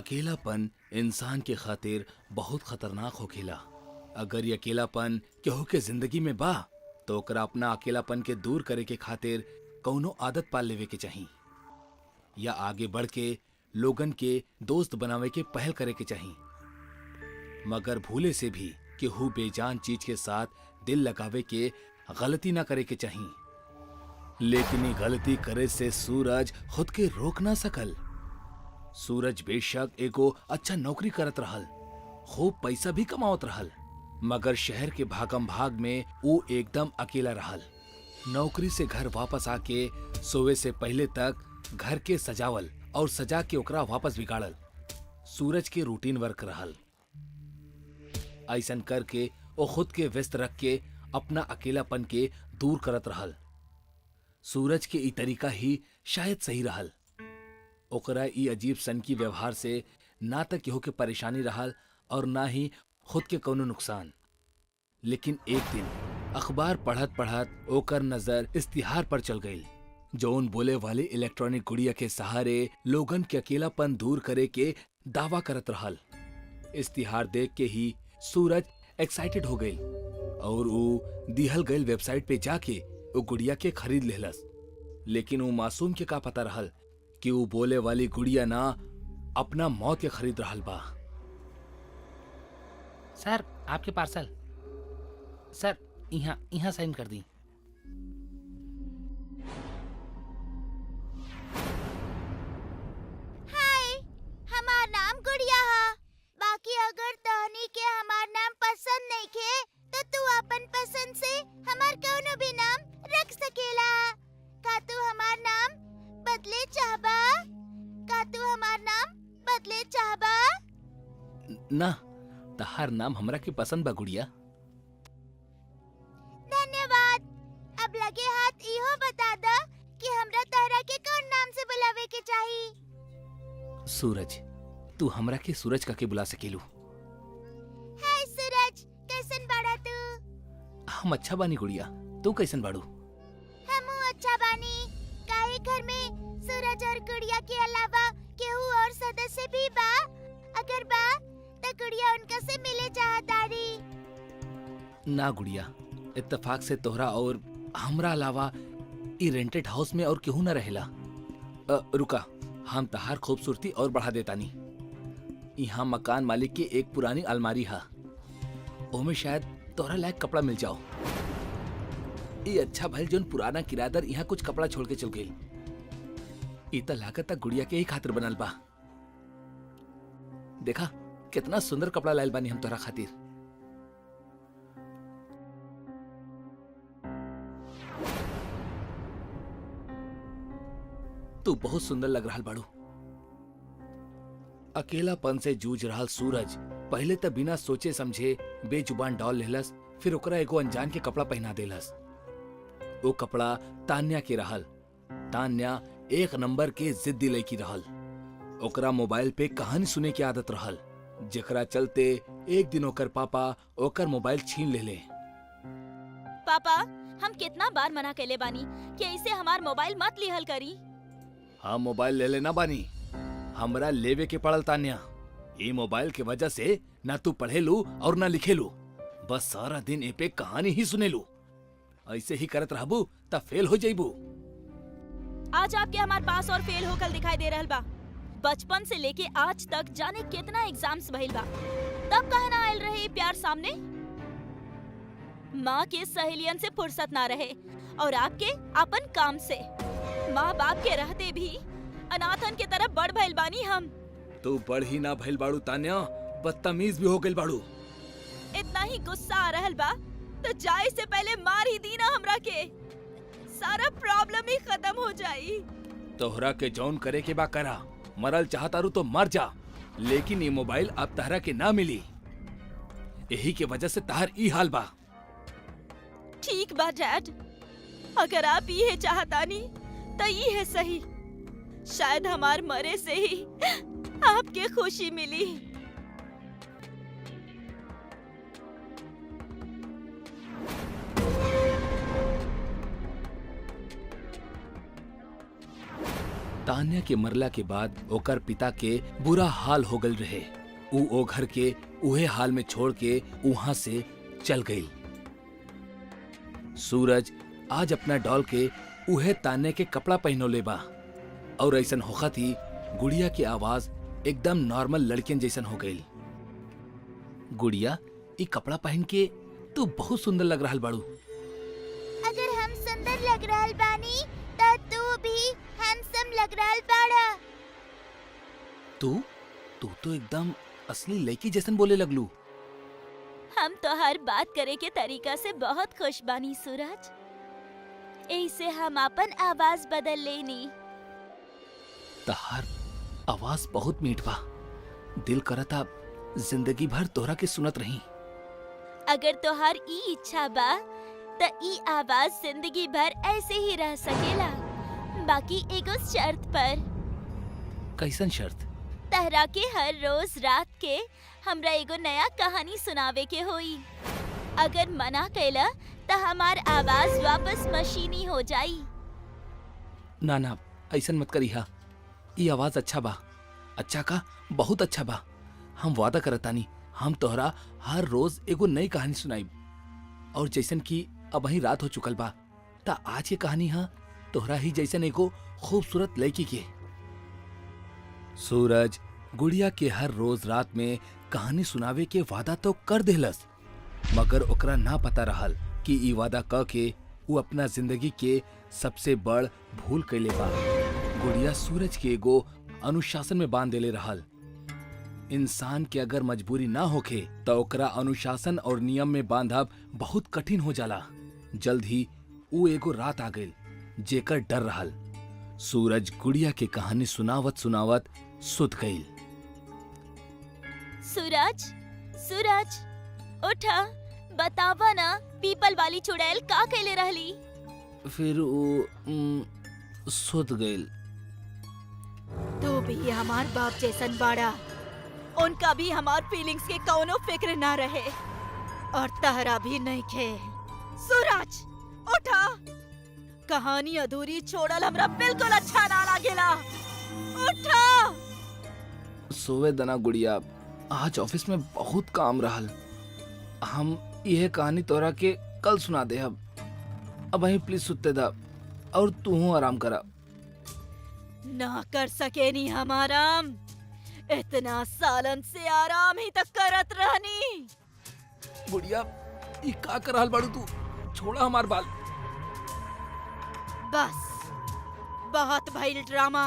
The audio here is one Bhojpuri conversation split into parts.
अकेलापन इंसान के खातिर बहुत खतरनाक होखेला। अगर ये अकेलापन केहू के जिंदगी में बा तो ओकरा अपना अकेलापन के दूर करे के खातिर कौनो आदत पाल लेवे के चाही या आगे बढ़ के लोगन के दोस्त बनावे के पहल करे के चाही। मगर भूले से भी केहू बेजान चीज के साथ दिल लगावे के गलती ना करे के चाही। लेकिन ये गलती करे से सूरज खुद के रोक ना सकल। सूरज बेशक एगो अच्छा नौकरी करत रहल, खूब पैसा भी कमावत रहल, मगर शहर के भागम भाग में वो एकदम अकेला रहल। नौकरी से घर वापस आके सोवे से पहले तक घर के सजावल और सजा के ओकरा वापस बिगाड़ल सूरज के रूटीन वर्क रहल। ऐसन करके वो खुद के व्यस्त रख के अपना अकेलापन के दूर करत रहल। सूरज के ई तरीका ही शायद सही रहल। ओकरा ई अजीब सन की व्यवहार से ना तक केहू के परेशानी रहल और ना ही खुद के कोनो नुकसान। लेकिन एक दिन अखबार पढ़त पढ़त ओकर नजर इश्तिहार पर चल गई, जौन बोले वाले इलेक्ट्रॉनिक गुड़िया के सहारे लोगन के अकेलापन दूर करे के दावा करत रहल। इश्तिहार देख के ही सूरज एक्साइटेड हो गई और वो दिहल गई वेबसाइट पे जाके वो गुड़िया के खरीद लेहलस। लेकिन वो मासूम के का पता रहल कि वो बोले वाली गुड़िया ना अपना मौत के खरीद रहल बा। सर आपके पार्सल। सर यहाँ साइन कर दी। हाय, हमार नाम गुड़िया है। बाकी अगर तहनी के हमार नाम पसंद नहीं खे तो तू अपन पसंद से हमार कौनो भी नाम रख सकेला। का तू हमार नाम बदले चाहबा? का तू हमार नाम बदले चाहबा? ना, तहार नाम हमरा के पसंद बा गुड़िया। धन्यवाद। अब लगे हाथ इहो बता दा कि हमरा तहरा के कौन नाम से बुलावे के चाही। सूरज, तू हमरा के सूरज का के बुला सकेलू। हाय सूरज, कैसन बाड़ा तू? हम अच्छा बानी गुड़िया, तू कैसन बाड़ू? हमू अच्छा बानी। काहे घर में सूरज और गुड़िया के अलावा केहू और सदस्य भी बा? अगर बा तो गुड़िया उनका से मिले चाहतारी। ना गुड़िया, इत्तेफाक से तोहरा और हमरा अलावा ई रेंटेड हाउस में और केहू न रहेला। रुका, हम तहार खूबसूरती और बढ़ा देतानी। यहाँ मकान मालिक की एक पुरानी अलमारी है, ओमे शायद तोहरा लायक कपड़ा मिल जाओ। ये अच्छा भइल जोन पुराना किराएदार यहाँ कुछ कपड़ा छोड़ के चल गई। ई त लागत गुड़िया के ही खातिर बनल बा। देखा कितना सुंदर कपड़ा लायल बानी हम तोहरा खातिर। तू बहुत सुंदर लग रहा बाड़ू। अकेलापन से जूझ रहा सूरज पहले त बिना सोचे समझे बेजुबान डॉल लेहलस, फिर ओकरा एगो अनजान के कपड़ा पहना देलस। वो कपड़ा तान्या के रहल। तान्या एक नंबर के जिद्दी लड़की रहल। ओकरा मोबाइल पे कहानी सुने की आदत रहल, जेकरा चलते एक दिन ओकर पापा ओकर मोबाइल छीन लेले। पापा, हम कितना बार मना कैले बानी कि ऐसे हमार मोबाइल मत लिहल करी। हम मोबाइल ले लेना बानी, हमरा लेवे के पड़ल तान्या। ये मोबाइल के वजह से ना तू पढ़े लू और ना लिखे लू, बस सारा दिन ए पे कहानी ही सुने लू। ऐसे ही करत रहबू तब फेल हो जाइबू। आज आपके हमार पास और फेल होकर दिखाई दे रहल बा। बचपन से लेके आज तक जाने कितना एग्जाम्स भइल बा, तब कहे ना आयल रहे प्यार सामने। माँ के सहेलियन से फुर्सत ना रहे और आपके अपन काम से। माँ बाप के रहते भी अनाथन के तरफ बढ़ भइल बानी हम। तू बढ़ ही ना भइल बाड़ू तान्या, बदतमीज भी हो गइल बाड़ू। इतना ही गुस्सा आ रहल बा तो जाए से पहले मार ही दी ना हमरा के, सारा प्रॉब्लम ही खत्म हो जाई। तोहरा के जौन करे के बा करा, मरल चाहतारू तो मर जा, लेकिन ये मोबाइल अब तहरा के ना मिली। यही के वजह से तहर ई हाल बा। ठीक बा डैड, अगर आप ये चाहतानी तो ये है सही। शायद हमार मरे से ही आपके खुशी मिली। तान्या के मरला के बाद ओकर पिता के बुरा हाल हो गल रहे। ऊ ओ घर के उहे हाल में छोड़ के वहां से चल गई। सूरज आज अपना डॉल के उहे तान्या के कपड़ा पहनोले बा और ऐसन होखत ही गुड़िया की आवाज एकदम नॉर्मल लड़कियन जैसन हो गई। गुड़िया, ई कपड़ा पहन के तू बहुत सुंदर लग रहा बाड़ू। अगर हम सुंदर लग रहल बानी तो तू भी हैंडसम लग रहल बाड़ा। तू तो एकदम असली लड़की जैसन बोले लगलू। हम तो हर बात करे के तरीका से बहुत खुश बानी सूरज। ऐसे हम अपन आवाज बदल लेनी। तहार आवाज बहुत मीठ बा। दिल करता जिंदगी भर तोहरा के सुनत रही। अगर तोहार ई इच्छा बा त ई आवाज जिंदगी भर ऐसे ही रह सकेला, बाकी एगो शर्त पर। कैसन शर्त? तहरा के हर रोज रात के हमरा एगो नया कहानी सुनावे के होई। अगर मना कैला त हमार आवाज वापस मशीनी हो जाई। ना ना, ऐसन मत करिहा। ई आवाज अच्छा बा। अच्छा का? बहुत अच्छा बा। हम वादा करतानी हम तोहरा हर रोज एगो नई कहानी सुनाई। और जैसन कि अब ही रात हो चुकल बा ता आज के कहानी हा तोहरा ही जैसन एगो खूबसूरत लड़की के। सूरज गुड़िया के हर रोज रात में कहानी सुनावे के वादा तो कर देलस, मगर ओकरा ना पता रहल कि ई वादा क के वो अपना जिंदगी के सबसे बड़ भूल कैले बा। गुड़िया सूरज के एगो अनुशासन में बांध देले रहल। इंसान के अगर मजबूरी ना होखे तो ओकरा अनुशासन और नियम में बांधब बहुत कठिन हो जाला। जल्द ही वो एगो रात आ गई जेकर डर रहल। सूरज गुड़िया के कहानी सुनावत सुनावत सुत गई। सूरज, सूरज, उठा, बतावा ना पीपल वाली चुड़ैल का कैले रहली? फिर वो सुत गई। तू भी हमार बाप जैसन बाड़ा। उनका भी हमार फीलिंग्स के कौनो फिक्र ना रहे और तहरा भी नहीं खे। सूरज, उठा, कहानी अधूरी छोड़ल हमरा बिल्कुल अच्छा ना लागेला। उठा। सोवे दना गुड़िया, आज ऑफिस में बहुत काम रहल। हम यह कहानी तोरा के कल सुना दे। अब वहीं प्लीज सुते दा और तू आराम करा। ना कर सके नी हम आराम। इतना सालन से आराम ही तक करत रहनी। गुड़िया, ई का कर रहल बाड़ू तू? छोड़ा हमार बाल। बस, बहुत भइल ड्रामा।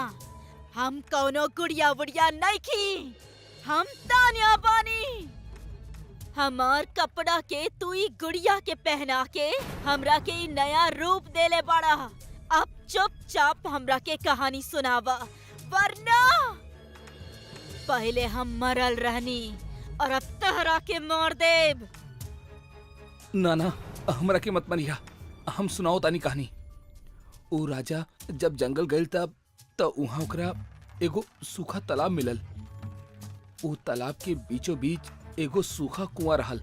हम कौनो गुड़िया वुड़िया नहीं खी। हम तान्या बानी। हमार कपड़ा के तू ही गुड़िया के पहना के हमरा के ई नया रूप देले बाड़ा। अब चुपचाप हमरा के कहानी सुनावा, वरना पहले हम मरल रहनी और अब तहरा के मार देब। ना ना, हमरा के मत मरिया। हम सुनाओ तानी कहानी। ओ राजा जब जंगल गए तब वहां ओकरा एगो सूखा तालाब मिलल। ओ तालाब के बीचों बीच एगो सूखा कुआं रहल।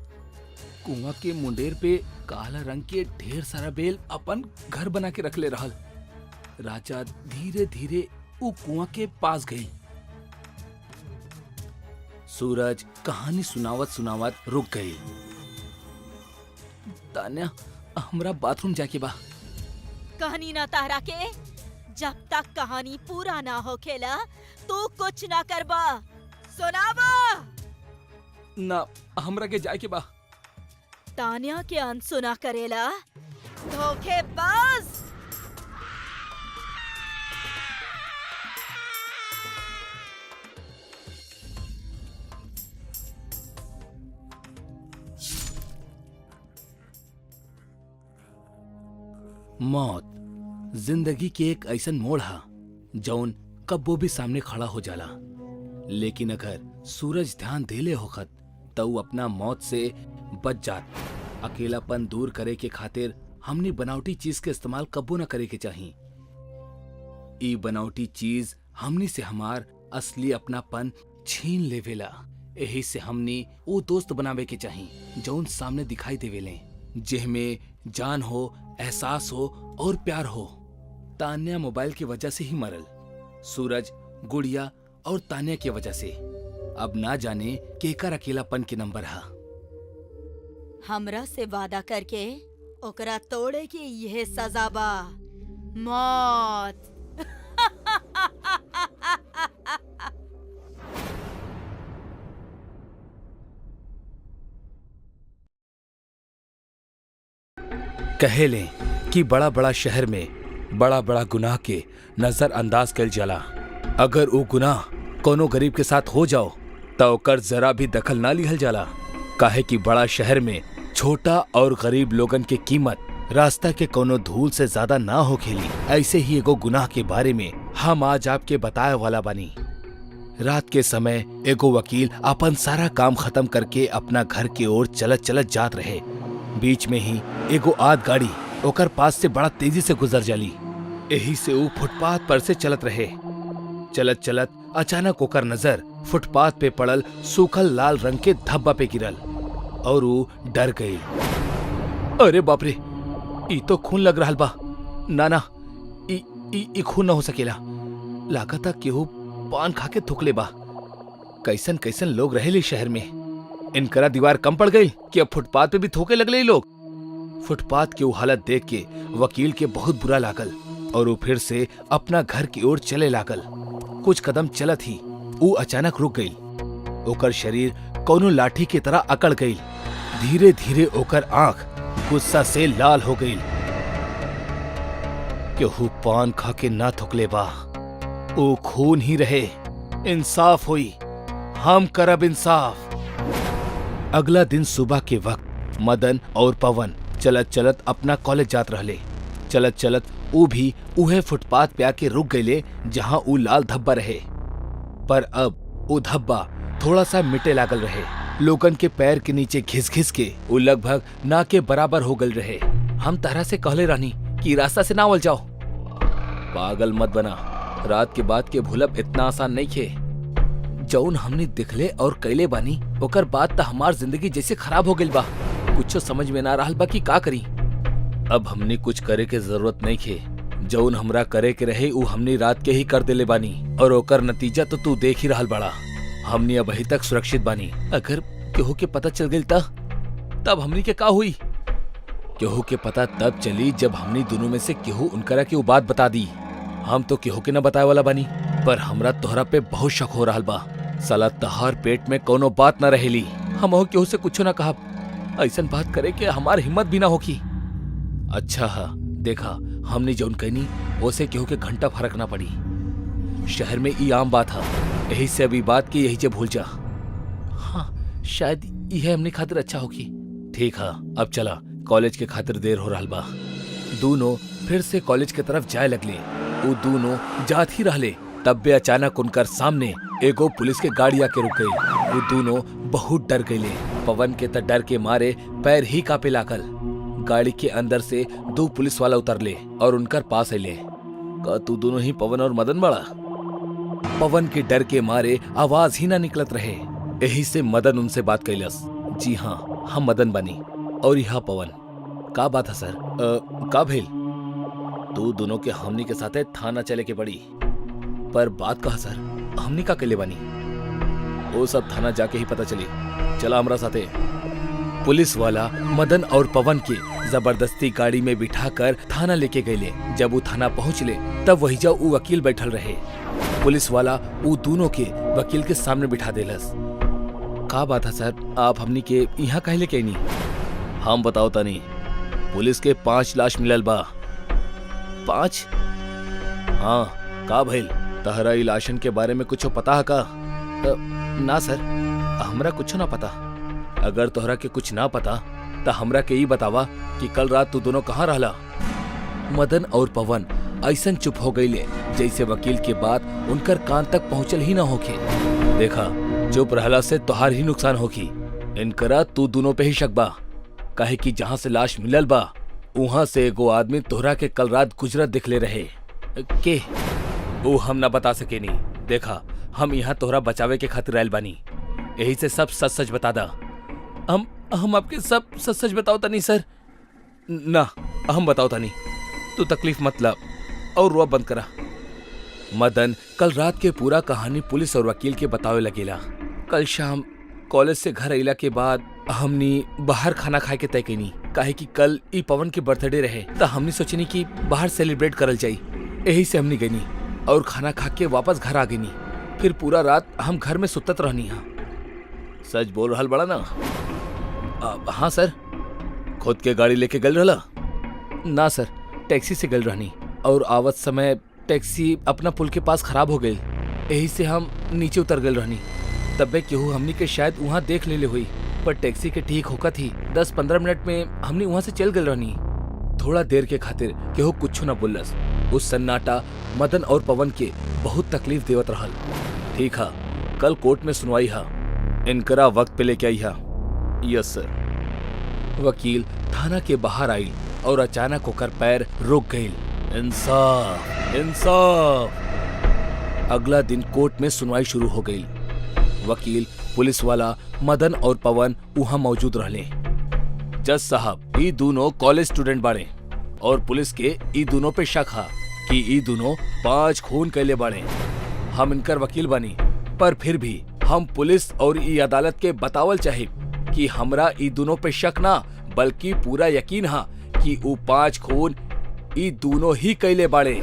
कुआं के मुंडेर पे काला रंग के ढेर सारा बेल अपन घर बना के रखले रहल। राजा धीरे धीरे वो कुआं के पास गई। सूरज कहानी सुनावत सुनावत रुक गई। तान्या, हमरा बाथरूम जाके बा। कहानी ना तहरा के, जब तक कहानी पूरा ना होखेला तू कुछ ना करबा। सुनावा। ना, हमरा के जाके बा। तान्या के अनसुना करेला, धोखेबाज। मौत जिंदगी के एक ऐसन मोड़ हा जौन कब्बो भी सामने खड़ा हो जाला। लेकिन अगर सूरज ध्यान देले होखत तो वो अपना मौत से बच जात। अकेलापन दूर करे के खातिर हमने बनावटी चीज के इस्तेमाल कब्बो न करे के चाहिए। ई बनावटी चीज हमनी से हमार असली अपनापन छीन लेवेला। यही से हमनी वो दोस्त बनावे के चाहिए जौन सामने दिखाई देवेले, जिसमें जान हो, एहसास हो और प्यार हो। तान्या मोबाइल की वजह से ही मरल। सूरज, गुड़िया और तान्या की वजह से। अब ना जाने केकर अकेलापन के नंबर हा। हमरा से वादा करके ओकरा तोड़े की यह सजा बा, मौत। कहे लें कि बड़ा बड़ा शहर में बड़ा बड़ा गुनाह के नजरअंदाज कल जाला। अगर वो गुनाह कोनो गरीब के साथ हो जाओ तो ओकर जरा भी दखल ना लिहल जाला। काहे कि बड़ा शहर में छोटा और गरीब लोगन के कीमत रास्ता के कोनो धूल से ज्यादा ना हो खेली। ऐसे ही एगो गुनाह के बारे में हम आज आपके बताए वाला बानी। रात के समय एगो वकील अपन सारा काम खत्म करके अपना घर की ओर चलत चलत जात रहे। बीच में ही एगो आद गाड़ी ओकर पास से बड़ा तेजी से गुजर जाली। यही से वो फुटपाथ पर से चलत रहे। चलत चलत अचानक ओकर नजर फुटपाथ पे पड़ल सूखल लाल रंग के धब्बा पे गिरल और वो डर गई। अरे बाप रे, ई तो खून लग रहा बा। ना ना, ई खून ना हो सकेला। लागता केहू पान खा के थुकले बा। कैसन कैसन लोग रहेले शहर में। इनकरा दीवार कम पड़ गई कि अब फुटपाथ पे भी थोके लगले लोग। फुटपाथ की वो हालत देख के वकील के बहुत बुरा लागल और वो फिर से अपना घर की ओर चले लागल। कुछ कदम चलत ही वो अचानक रुक गई। ओकर शरीर कोनो लाठी की तरह अकड़ गई। धीरे धीरे ओकर आंख गुस्सा से लाल हो गई। केहू पान खा के ना थुकले बा, वो खून ही रहे। इंसाफ हुई, हम करब इंसाफ। अगला दिन सुबह के वक्त मदन और पवन चलत चलत अपना कॉलेज जात रहले। चलत चलत वो भी उहे फुटपाथ पे आके रुक गए जहां वो लाल धब्बा रहे। पर अब वो धब्बा थोड़ा सा मिटे लागल रहे। लोगन के पैर के नीचे घिस घिस के वो लगभग ना के बराबर हो गल रहे। हम तरह से कहले रानी कि रास्ता से ना आवल जाओ। पागल मत बना, रात के बाद के भूलब इतना आसान नहीं खे। जौन हमने दिखले और कैले बानी ओकर बाद त हमार जिंदगी जैसे खराब हो गइल बा। कुछ समझ में ना रहल बा कि का करी। अब हमने कुछ करे के जरूरत नहीं खे। जौन हमरा करे के रहे उ हमने रात के ही कर देले बानी और ओकर नतीजा तो तू देख ही रहल बड़ा। हमने अब अभी तक सुरक्षित बानी। अगर केहू के पता चल गइल तब हमनी के का हुई? केहू के पता तब चली जब हमनी दोनों में से केहू उनकरा के वो बात बता दी। हम तो केहू के न बताए वाला बानी, पर हमरा तोहरा पे बहुत शक हो रहल बा। साला तहार पेट में कोनो बात न रहेली। हम केहू से कुछ न कहा। ऐसन बात करे के हमार हिम्मत भी ना होगी। अच्छा हा, देखा हमने जौन कहनी ओसे केहू के घंटा फर्क ना पड़ी। शहर में ई आम बात है, यही से अभी बात की यही से भूल जा। हाँ, शायद यह हमने खातिर अच्छा होगी। ठीक है, अब चला, कॉलेज के खातिर देर हो रहा बा। दोनों फिर से कॉलेज के तरफ जाए लगले। वो दोनों जात ही रहले तब बे अचानक उनकर सामने एगो पुलिस के गाड़ी आके रुक गई। वो दोनों बहुत डर गए। पवन के त डर के मारे पैर ही कांपे लागल। गाड़ी के अंदर से दो पुलिस वाला उतरले और उनकर पास अले। का तू दोनों ही पवन और मदन बड़ा? पवन के डर के मारे आवाज ही ना निकलत रहे। यही से मदन उनसे बात कैलस। जी हाँ, हम मदन बनी और यहाँ पवन। का बात है सर? का भेल? तू दोनों के हमनी के साथे थाना चले के पड़ी। पर बात कहा सर, हमनी का केले बनी? वो सब थाना जाके ही पता चली। चला हमरा साथे। पुलिस वाला मदन और पवन के जबरदस्ती गाड़ी में बिठाकर थाना लेके गए। जब वो थाना पहुंचले तब वही जा वो वकील बैठल रहे। पुलिस वाला वो दोनों के वकील के सामने बिठा देलस। का बात है सर, आप हमनी के यहाँ काहे लेके आइनी? हम बताओ तनी, पुलिस के 5 लाश मिलल बा। 5? हाँ, का भइल? तहरा ई लाशन के बारे में कुछ पता है का? ना सर, हमरा कुछ ना पता। अगर तोहरा के कुछ ना पता तो हमरा के ई बतावा कि कल रात तू दोनों कहाँ रहला? मदन और पवन ऐसन चुप हो गईले जैसे वकील के बात उनकर कान तक पहुंचल ही ना होके। देखा, चुप रहला से तोहार ही नुकसान होगी। इनकरा तू दोनों पे ही शक बा। काहे कि जहाँ से लाश मिलल बा वहाँ से एगो आदमी तोहरा के कल रात गुजरत दिखले रहे। के? वो हम ना बता सके नहीं। देखा, हम यहाँ तोहरा बचावे के खातिर आयल बानी। यही से सब सच सच बता दा। हम आपके सब सच सच बताओ तनी सर। ना, हम बताओ तनी। तू तकलीफ मत ला और रुआ बंद करा। मदन कल रात के पूरा कहानी पुलिस और वकील के बतावे लगेला। कल शाम कॉलेज से घर अइला के बाद हमनी बाहर खाना खाए के तय कईनी, काहे कि कल ई पवन के बर्थडे रहे त हमनी सोचनी कि बाहर सेलिब्रेट करल जाई। यही से हमनी गईनी और खाना खा के वापस घर आ गईनी। फिर पूरा रात हम घर में सुतत रहनी। हा सच बोल रहल बड़ा ना? हाँ सर। खुद के गाड़ी लेके गल रहला? ना सर, टैक्सी से गल रहनी और आवत समय टैक्सी अपना पुल के पास खराब हो गई। यही से हम नीचे उतर गल रहनी। तबे केहू हमनी के शायद वहाँ देख लेले हुई, पर टैक्सी के ठीक होकर थी 10-15 मिनट में हमनी वहाँ से चल गल रहनी। थोड़ा देर के खातिर केहू कुछ न बोलस। उस सन्नाटा मदन और पवन के बहुत तकलीफ देवत रहल। ठीक है, कल कोर्ट में सुनवाई हा, इनकरा वक्त पे लेके आई हा। यस सर। वकील थाना के बाहर आई और अचानक होकर पैर रुक गई। इंसाफ, इंसाफ। अगला दिन कोर्ट में सुनवाई शुरू हो गई। वकील, पुलिस वाला, मदन और पवन वहां मौजूद रहले। जज साहब, ई दोनों कॉलेज स्टूडेंट बाड़े और पुलिस के ई दोनों पे शक हा कि ई दोनों 5 खून कैले बाड़े। हम इनकर वकील बनी, पर फिर भी हम पुलिस और ई अदालत के बतावल चाहे कि हमरा ई दोनों पे शक ना बल्कि पूरा यकीन हा कि ऊ 5 खून ई दोनों ही कैले बाड़े।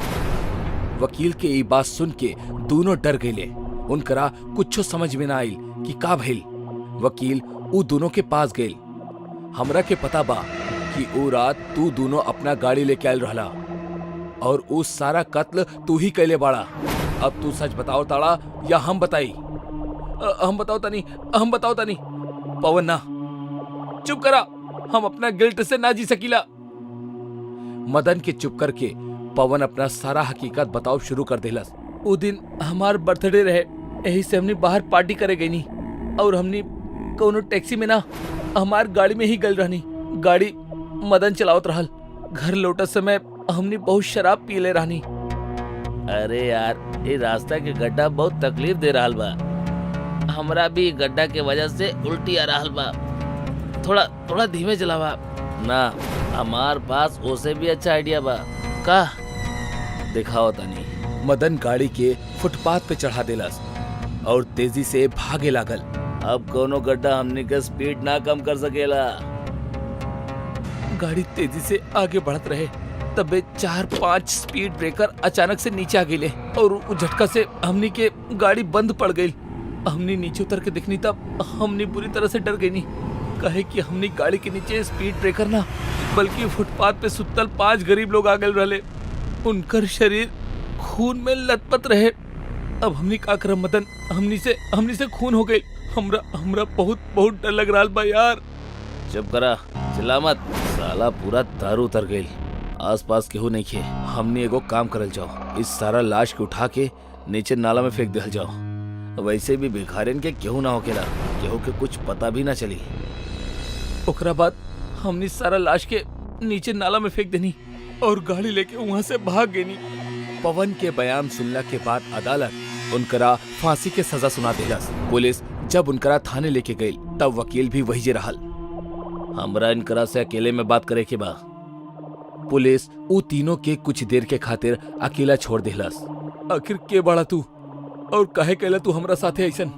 वकील के ई बात सुन के दोनों डर गए। उनकरा कुछ समझ में ना आइल कि का भइल। वकील ऊ दोनों के पास गए। हमरा के पता बा कि ऊ रात तू दोनों अपना गाड़ी लेके आयल रहला और ऊ सारा कत्ल तू ही कैले बाड़ा। अब तू सच बताओ ताड़ा या हम बताई? हम बताओ तनी। पवन ना, चुप करा, हम अपना गिल्ट से ना जी सकीला। मदन के चुप करके पवन अपना सारा हकीकत बताओ शुरू कर देलस। वो दिन हमार बर्थडे रहे, यही से हमने बाहर पार्टी करे गई नी और हमने कोनो टैक्सी में ना हमार गाड़ी में ही गल रहनी। गाड़ी मदन चलावत रहल। घर लौटत समय हमने बहुत शराब पी ले रहनी। अरे यार, ये रास्ता के गड्ढा बहुत तकलीफ दे रहा बा। हमरा भी गड्ढा के वजह से उल्टी आ रहा बा। थोड़ा धीमे चलावा ना, हमार पास ओसे भी अच्छा आइडिया बा। का दिखाओ तनी। मदन गाड़ी के फुटपाथ पे चढ़ा देलस और तेजी से भागे लागल। अब कोनो गड्ढा हमने के स्पीड ना कम कर सकेला। गाड़ी तेजी से आगे बढ़त रहे, तबे 4-5 स्पीड ब्रेकर अचानक से नीचे आ गए और उस झटका से हमनी के गाड़ी बंद पड़ गई। हमने नीचे उतर के देखनी तब हमने बुरी तरह से डर गई। नहीं कहे कि हमने गाड़ी के नीचे स्पीड ब्रेकर ना बल्कि फुटपाथ पे सुतल 5 गरीब लोग आ गए रहे। उनकर शरीर खून में लथपथ रहे। अब हमने का करम मदन, हमनी से खून हो गई। हमरा बहुत डर लग रहा बा यार। चुप करा, चिल्ला मत, साला पूरा दारू उतर गई। आसपास केहू नहीं खे। हमने एगो काम करल जाओ, इस सारा लाश के उठा के नीचे नाला में फेंक दिल जाओ। वैसे भी भिखारिन के केहू ना होकेला, केहू के कुछ पता भी ना चली। ओकरा बाद हमने सारा लाश के नीचे नाला में फेंक देनी और गाड़ी लेके वहाँ से भाग गई। पवन के बयान सुनला के बाद अदालत उनकरा फांसी के सजा सुना देलस। पुलिस जब उनकरा थाने लेके गई तब वकील भी वही जे रहल। हमरा इनकरा से अकेले में बात करे के बा। पुलिस उ तीनों के कुछ देर के खातिर अकेला छोड़ देलस। आखिर के बड़ा तू और कहे कहला तू हमरा साथे ऐसन?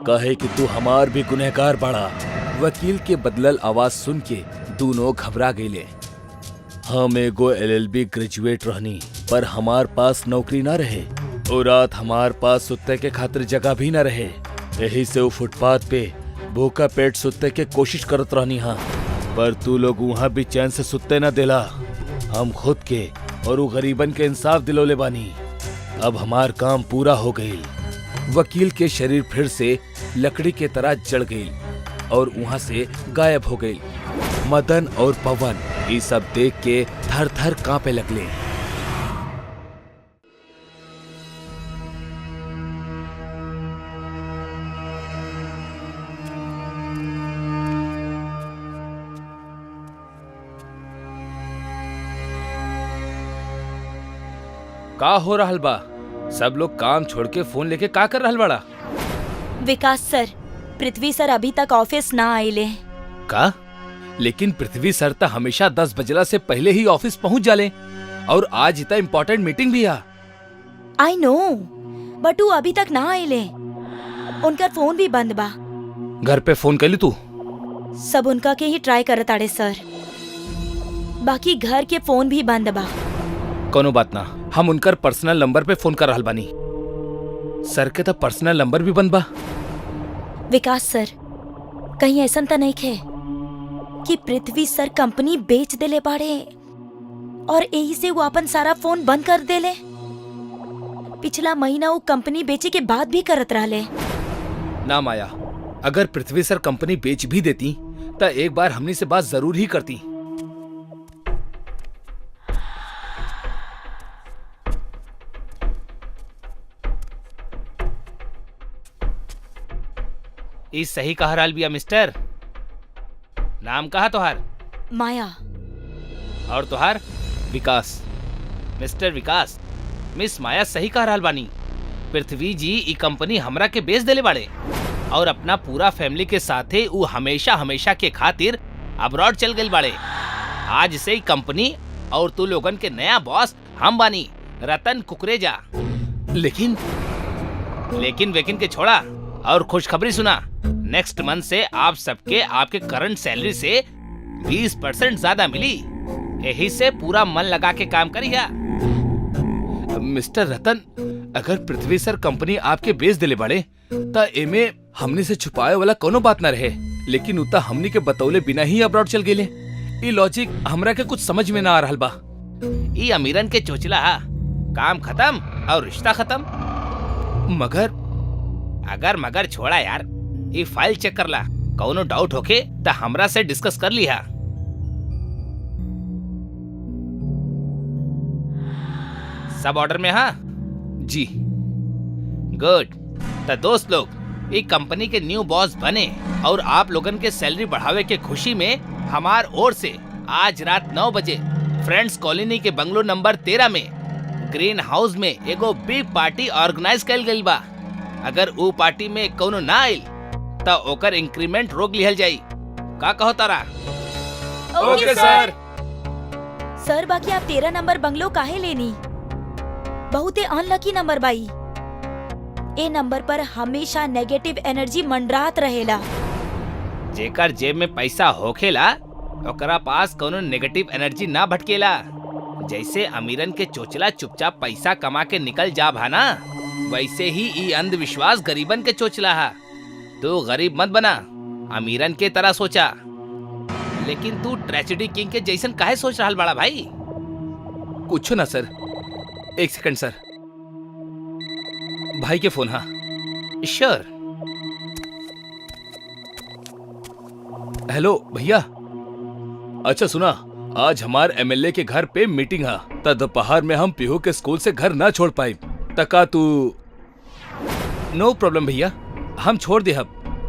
कहे कि तू हमार भी गुनहगार बड़ा। वकील के बदलल आवाज सुन के दोनों घबरा गए। हम एगो LLB ग्रेजुएट रहनी, पर हमार पास नौकरी ना रहे और रात हमार पास सुते के खातिर जगह भी ना रहे। यही से वो फुटपाथ पे भूखा पेट सुते के कोशिश करत रहनी। हाँ, पर तू लोग वहाँ भी चैन से सुते ना देला। हम खुद के और वो गरीबन के इंसाफ दिलोले बानी। अब हमार काम पूरा हो गई। वकील के शरीर फिर से लकड़ी के तरह जल गई और वहाँ से गायब हो गई। मदन और पवन ये सब देख के थर थर कांपे लगले। का हो रहल बा? सब लोग काम छोड़ के फोन लेके का कर रहल बड़ा? विकास सर, पृथ्वी सर अभी तक ऑफिस ना आइले। का? लेकिन पृथ्वी सर तो हमेशा 10 बजला से पहले ही ऑफिस पहुंच जाले और आज इतना इम्पोर्टेंट मीटिंग भी आ। आई नो, बट वो अभी तक ना आइले। उनका फोन भी बंद बा। घर पे फोन कैली तू? सब उनका के ही ट्राई करत आड़े सर, बाकी घर के फोन भी बंद बा। कोनो बात ना, हम उनकर पर्सनल नंबर पे फोन कर रहल बानी। सर के तो पर्सनल नंबर भी बंद बा। विकास सर, कहीं ऐसा तो नहीं खे कि पृथ्वी सर कंपनी बेच देले बाड़े और यही से वो अपन सारा फोन बंद कर देले? पिछला महीना वो कंपनी बेचे के बाद भी करत रहले। ना माया, अगर पृथ्वी सर कंपनी बेच भी देती तो एक बार हमनी से बात जरूर ही करती। इस सही कहा राल बिया मिस्टर। नाम कहा तोहार? माया। और तोहार? विकास। मिस्टर विकास, मिस माया सही कहा राल बानी। पृथ्वी जी ई कंपनी हमरा के बेच देले बाड़े और अपना पूरा फैमिली के साथे ऊ हमेशा हमेशा के खातिर अब्रॉड चल गइल बाड़े। आज से ई कंपनी और तू लोगन के नया बॉस हम बानी, रतन कुकरेजा। लेकिन वेकिन के छोड़ा और खुशखबरी सुना। नेक्स्ट मंथ से आप सबके आपके करंट सैलरी से 20% ज्यादा मिली। यही से पूरा मन लगा के काम करिया। मिस्टर रतन, अगर पृथ्वी सर कंपनी आपके बेच दिले बड़े तो एमे हमने से छुपाए वाला कोनो बात न रहे, लेकिन उता हमनी के बतौले बिना ही अब्रॉड चल गेले। ई लॉजिक हमरा के कुछ समझ में ना आ रहल बा। ई अमीरन के चोचला हा, काम खत्म और रिश्ता खत्म। मगर छोड़ा यार, ये फाइल चेक कर ला। कौनो डाउट होके तो हमरा से डिस्कस कर लिया। सब ऑर्डर में? हाँ जी। गुड। तो दोस्त लोग, ये कंपनी के न्यू बॉस बने और आप लोगन के सैलरी बढ़ावे के खुशी में हमार ओर से आज रात 9 बजे फ्रेंड्स कॉलोनी के बंगलो नंबर 13 में ग्रीन हाउस में एगो बिग पार्टी ऑर्गेनाइज कैल गइल बा। अगर वो पार्टी में कोनो ना आइल तो ओकर इंक्रीमेंट रोक लिहल जाई। का कहो तारा? ओके सर। सर, बाकी आप 13 नंबर बंगलो काहे लेनी? बहुते अनलकी नंबर बाई। ए नंबर पर हमेशा नेगेटिव एनर्जी मंडरात रहेला। जेकर जेब में पैसा होखेला ओकरा पास कोनो नेगेटिव एनर्जी ना भटकेला। जैसे अमीरन के चोचला चुपचाप पैसा कमा के निकल जा भाना, वैसे ही ई अंधविश्वास गरीबन के चोचला हा। तू गरीब मत बना, अमीरन के तरह सोचा। लेकिन तू ट्रेजेडी किंग के जैसन काहे सोच रहल बड़ा भाई? कुछ ना सर, एक सेकंड सर। भाई के फोन। हाँ श्योर। हेलो भैया। अच्छा सुना, आज हमार एमएलए के घर पे मीटिंग है, त दोपहर में हम पीहू के स्कूल से घर ना छोड़ पाई। तका तू? नो प्रॉब्लम भैया, हम छोड़ दे।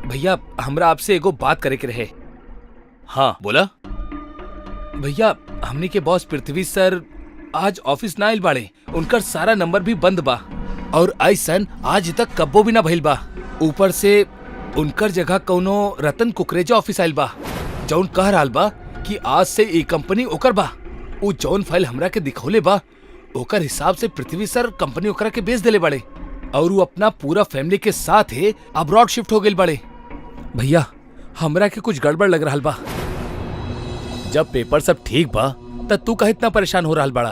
भैया हमरा आपसे एगो बात करे के रहे। हाँ बोला। भैया हमनी के बॉस पृथ्वी सर आज ऑफिस ना आइल बाड़े, उनकर सारा नंबर भी बंद बा और ऐसन आज तक कब्बो भी ना भइल बा। ऊपर से उनकर जगह कौनो रतन कुकरेजा ऑफिस आइल बा, जौन कह रहल बा कि आज से ई कंपनी ओकर बा। उ जौन फाइल हमरा के दिखौले बा ओकर हिसाब से पृथ्वी सर कंपनी ओकरा के बेच देले बड़े और वो अपना पूरा फैमिली के साथ ही अब्रॉड शिफ्ट हो गए बड़े। भैया हमरा के कुछ गड़बड़ लग रहा बा। जब पेपर सब ठीक बा तब तू कहे इतना परेशान हो रहा बड़ा।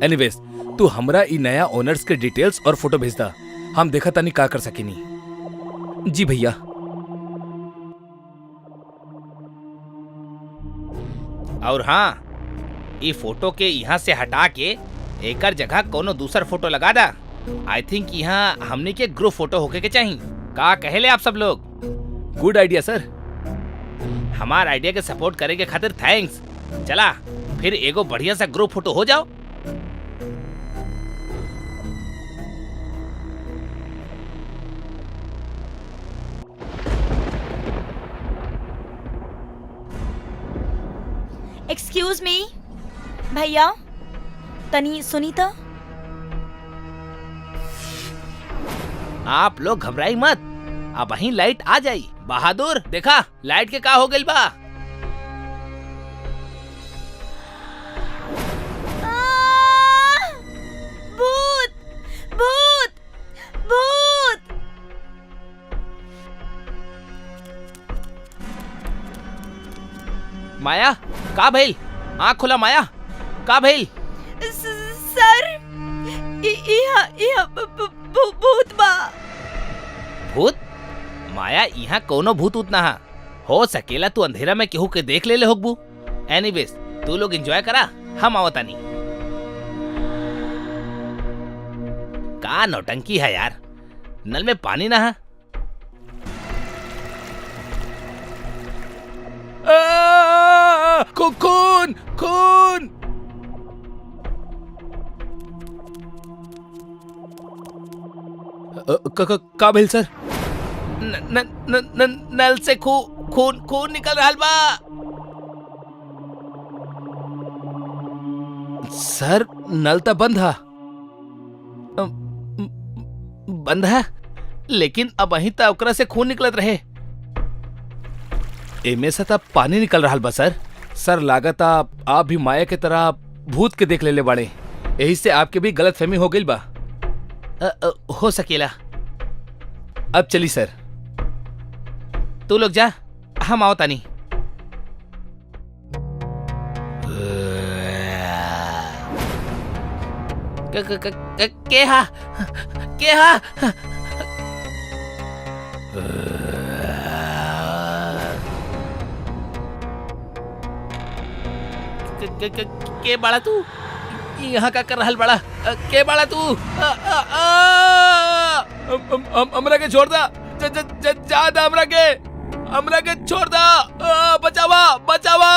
एनीवेज तू हमरा ई नया ओनर्स के डिटेल्स और फोटो भेज दा, हम देखा तानी का कर सकेनी। जी भैया। और हाँ, ये फोटो के यहाँ से हटा के एकर जगह कोनो दूसर फोटो लगा दा। आई थिंक यहाँ हमने के ग्रुप फोटो होके के चाहिए। का कहेले आप सब लोग? गुड आइडिया सर। हमार आइडिया के सपोर्ट करे के खातिर थैंक्स। चला फिर एगो बढ़िया सा ग्रुप फोटो हो जाओ। एक्सक्यूज मी भैया, तनी सुनी तो। आप लोग घबराई मत, अब वहीं लाइट आ जाई। बहादुर देखा लाइट के का हो गइल बा। भूत भूत का भइल? आँख खुला माया, का भइल? सर भूत बा। भूत? माया, यहाँ कोनो भूत उतना हा हो सकेला तू अंधेरा में केहू के देख ले होगबू। एनीवेज तू लोग एंजॉय करा, हम आवतानी। का नौटंकी है यार, नल में पानी ना है। खून खून। का भेल सर? नल से खून निकल रहा बा। सर नल तो बंद है। बंद है, लेकिन अब वहीं तक ओकरा से खून निकलत रहे। एमे से तब पानी निकल रहा बा सर। सर लागत आप भी माया के तरह भूत के देख ले बाड़े, यही से आपके भी गलत फहमी हो गई बा। हो सकेला। अब चली सर। तू लोग जा, हम आओ तानी। के हा के बाड़ा तू यहाँ का कर रहल बड़ा? के बाड़ा तू? हमरा के छोड़ दा, जा दा हमरा के छोड़ दा। बचावा बचावा।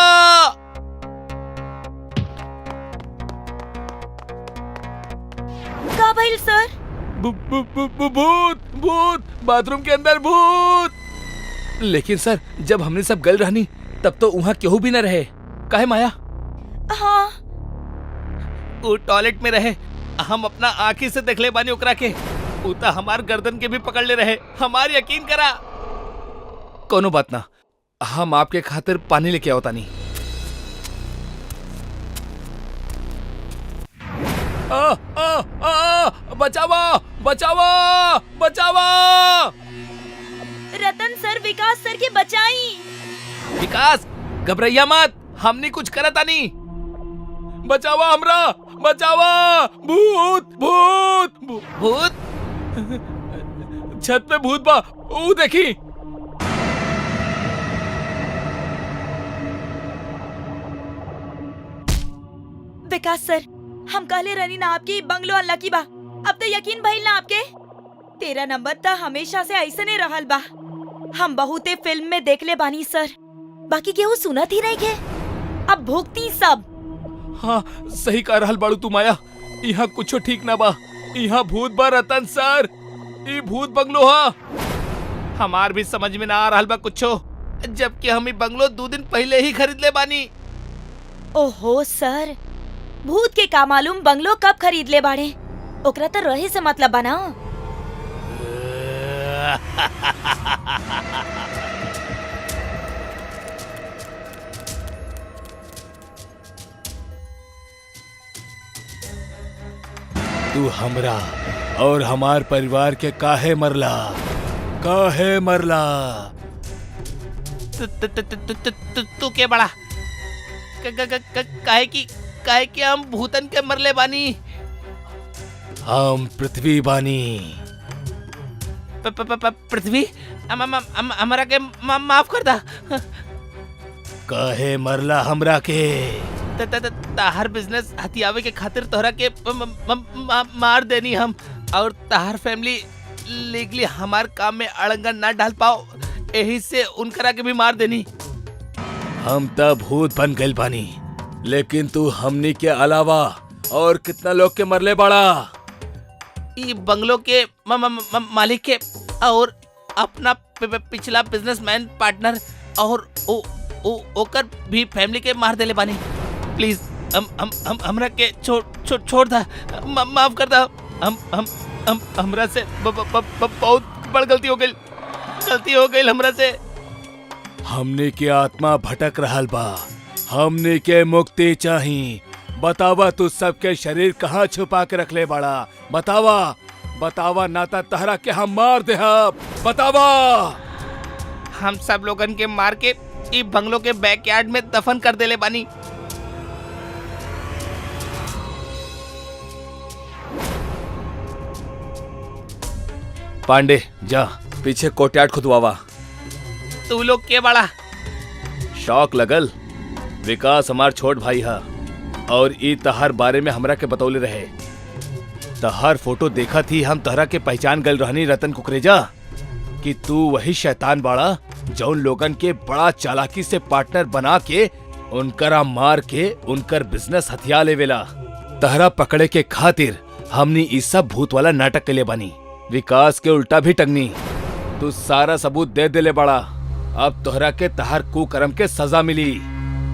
का भइल सर? भूत भूत, बाथरूम के अंदर भूत। लेकिन सर जब हमने सब गल रहनी तब तो वहाँ केहू भी न रहे। काहे माया? हाँ, वो टॉयलेट में रहे, हम अपना आँखी से देख ले बानी ओकरा के। उता हमार गर्दन के भी पकड़ ले रहे, हमार यकीन करा। कोनो बात ना, हम आपके खातिर पानी लेके आओ तानी। बचावा बचावा बचावा। रतन सर विकास सर के बचाई। विकास घबराइया मत, हमने कुछ करा तानी। बचावा हमरा, बचावा। भूत भूत भूत? छत पे भूत बा, ऊ देखी। विकास सर, हम कहले रहनी ना आपकी बंगलो अनलकी बा। अब तो यकीन भइल ना आपके? 13 नंबर तो हमेशा से ऐसे नहीं रहल बा। हम बहुते फिल्म में देखले बानी सर, बाकी केहू सुनत ही नहीं के। अब भुगती सब। हाँ सही कह रहल बाड़ू तू माया, यहाँ कुछो ठीक ना बा। यहाँ भूत बा रतन सर, ई भूत बंगलो हा। हमार भी समझ में ना आ रहल बा कुछो, जबकि हम ई बंगलो 2 दिन पहले ही खरीद ले बानी। ओहो सर, भूत के का मालूम बंगलो कब खरीद ले बाड़े। ओकरा तो रहे से मतलब बना। तू हमरा और हमार परिवार के काहे मरला, काहे मरला? तू के बड़ा? काहे कि हम भूतन के मरले बानी। हम पृथ्वी बानी। पृथ्वी, हमरा के माफ कर दा। काहे मरला हमरा के? ताहर बिजनेस हथियावे के खातिर तोहरा के मार देनी हम, और ताहर फैमिली लीगली हमार काम में अड़ंगा ना डाल पाओ, यही से उनकरा के भी मार देनी। हम तब भूत बन गइल बानी, लेकिन तू हमनी के अलावा और कितना लोग के मरले बाड़ा? ई बंगलो के मालिक के और अपना पिछला बिजनेसमैन पार्टनर और ओकर भी फैमिली के मार देले बानी। प्लीज हमरा के छोड़ दा, माफ कर दा। हमरा से बहुत बड़ गलती हो गई हमरा से। हमने के आत्मा भटक रहल बा, हमने के मुक्ति चाही। बतावा तू सबके शरीर कहाँ छुपा के रखले बाड़ा? बतावा नाता तहरा के हम मार दे। बतावा। हम सब लोगन के मार के ई बंगलो के बैकयार्ड में दफन कर देले बानी। पांडे जा पीछे कोर्टयार्ड खुदवावा। तू लोग के बड़ा शौक लगल। विकास हमार छोट भाई हा और ई तहार बारे में हमरा के बतौले रहे। तहार फोटो देखा थी, हम तहरा के पहचान गल रहनी रतन कुकरेजा कि तू वही शैतान बाड़ा जौन लोगन के बड़ा चालाकी से पार्टनर बना के उनकरा मार के उनकर बिजनेस हथिया लेवेला। तहरा पकड़े के खातिर हमनी ई सब भूत वाला नाटक के लिए बनी। विकास के उल्टा भी टंगनी। तू सारा सबूत दे देले बड़ा। अब तोहरा के तहार कुकर्म के सजा मिली।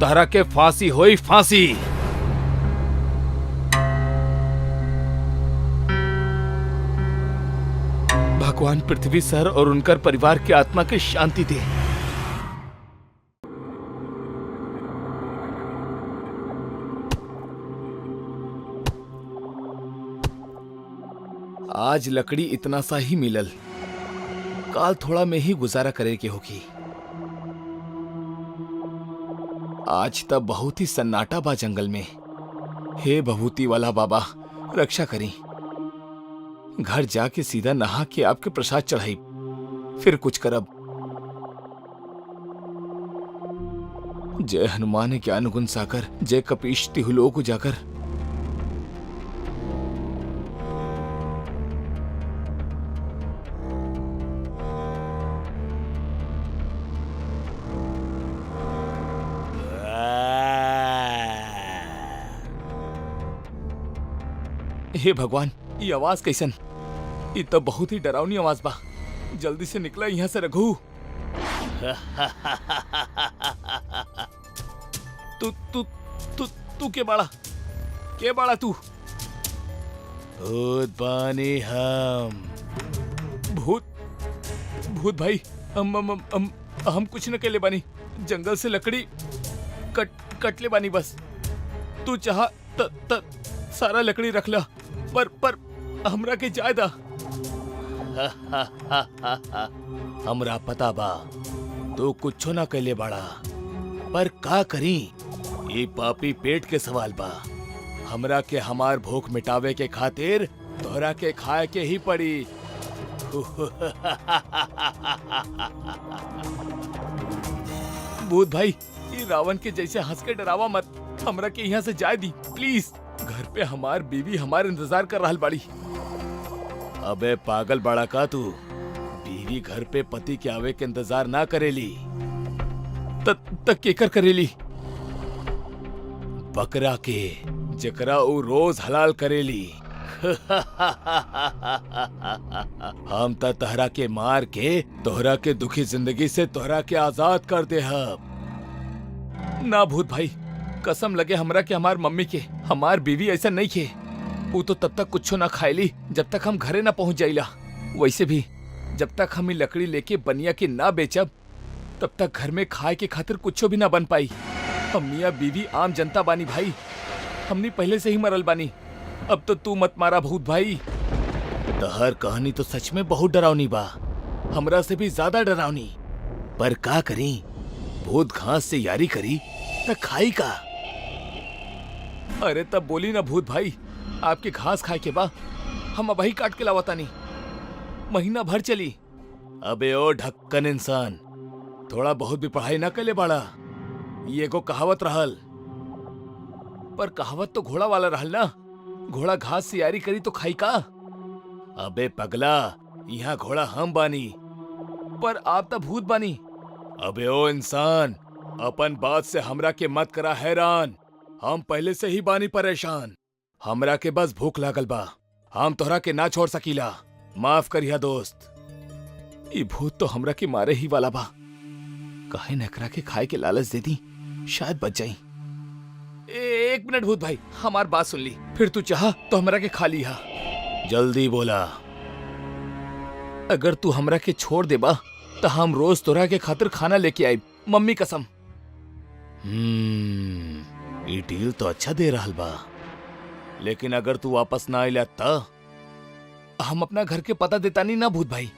तोहरा के फांसी होई, फांसी। भगवान पृथ्वी सर और उनकर परिवार की आत्मा की शांति दे। आज लकड़ी इतना सा ही मिलल, काल थोड़ा में ही गुजारा करे के होगी। आज तब बहुत ही सन्नाटा बा जंगल में। हे भभूति वाला बाबा रक्षा करी। घर जाके सीधा नहा के आपके प्रसाद चढ़ाई, फिर कुछ करब। जय हनुमान ज्ञान गुण सागर, जय कपीश तिहुलोक उजागर। हे भगवान, ये आवाज कैसन? ये तो बहुत ही डरावनी आवाज बा। जल्दी से निकला यहाँ से रघु। तू तू तू तू के बाड़ा? के बाड़ा तू? भूत बानी हम। भूत? भूत भाई, हम कुछ न केले बानी। जंगल से लकड़ी कट ले बानी बस। तू चाह त सारा लकड़ी रख ला, पर हमरा के जायदा। हमरा पता बा तू कुछो ना कैले बाड़ा, पर का करी? ये पापी पेट के सवाल बा। हमरा के हमार भूख मिटावे के खातिर तोहरा के खाए के ही पड़ी। भूत भाई, ये रावण के जैसे हंस के डरावा मत। हमरा के यहाँ से जाए दी प्लीज। घर पे हमार बीवी हमार इंतजार कर रहा बाड़ी। अबे पागल बाड़ा का तू? बीवी घर पे पति के आवे के इंतजार ना करेली तक केकर करेली? बकरा के, जकरा ऊ रोज हलाल करेली। हम त तोहरा के मार के तोहरा के दुखी जिंदगी से तोहरा के आजाद कर दे। ना भूत भाई, कसम लगे हमरा के हमार मम्मी के, हमार बीवी ऐसा नहीं खे। वो तो तब तक कुछ ना खाएली जब तक हम घरे ना पहुंच जाइला। वैसे भी जब तक हम लकड़ी लेके बनिया के ना बेचब तब तक घर में खाए के खातिर कुछ भी ना बन पाई। हम मियाँ बीवी आम जनता बानी भाई। हमनी पहले से ही मरल बानी। अब तो तू मत मारा भूत भाई। तहर कहानी तो सच में बहुत डरावनी बा, हमरा से भी ज्यादा डरावनी। पर का करी? भूत घास से यारी करी त खाई का? अरे तब बोली ना भूत भाई, आपके घास खाए के बा, हम अबही काट के लावता नहीं। महीना भर चली। अबे ओ ढक्कन इंसान, थोड़ा बहुत भी पढ़ाई ना कले बाड़ा। ये को कहावत रहल, पर कहावत तो घोड़ा वाला रहल ना। घोड़ा घास से यारी करी तो खाई का? अबे पगला, यहाँ घोड़ा हम बानी, पर आप तो भूत बानी। अबे ओ इंसान, अपन बात से हमरा के मत करा हैरान। हम पहले से ही बानी परेशान। हमरा के बस भूख लागल बा, हम तोहरा के ना छोड़ सकीला। माफ करिया दोस्त। ये भूत तो हमरा के मारे ही वाला बा। काहे नकरा के खाए के लालच दे दी, शायद बच जाई। एक मिनट भूत भाई, हमार बात सुन ली, फिर तू चाह तो हमरा के खा लिहा। जल्दी बोला। अगर तू हमरा के छोड़ देबा तो हम रोज तोरा के खातिर खाना लेके आई, मम्मी कसम। ये डील तो अच्छा दे रहल बा, लेकिन अगर तू वापस ना आइला त हम अपना घर के पता देता नहीं ना भूत भाई।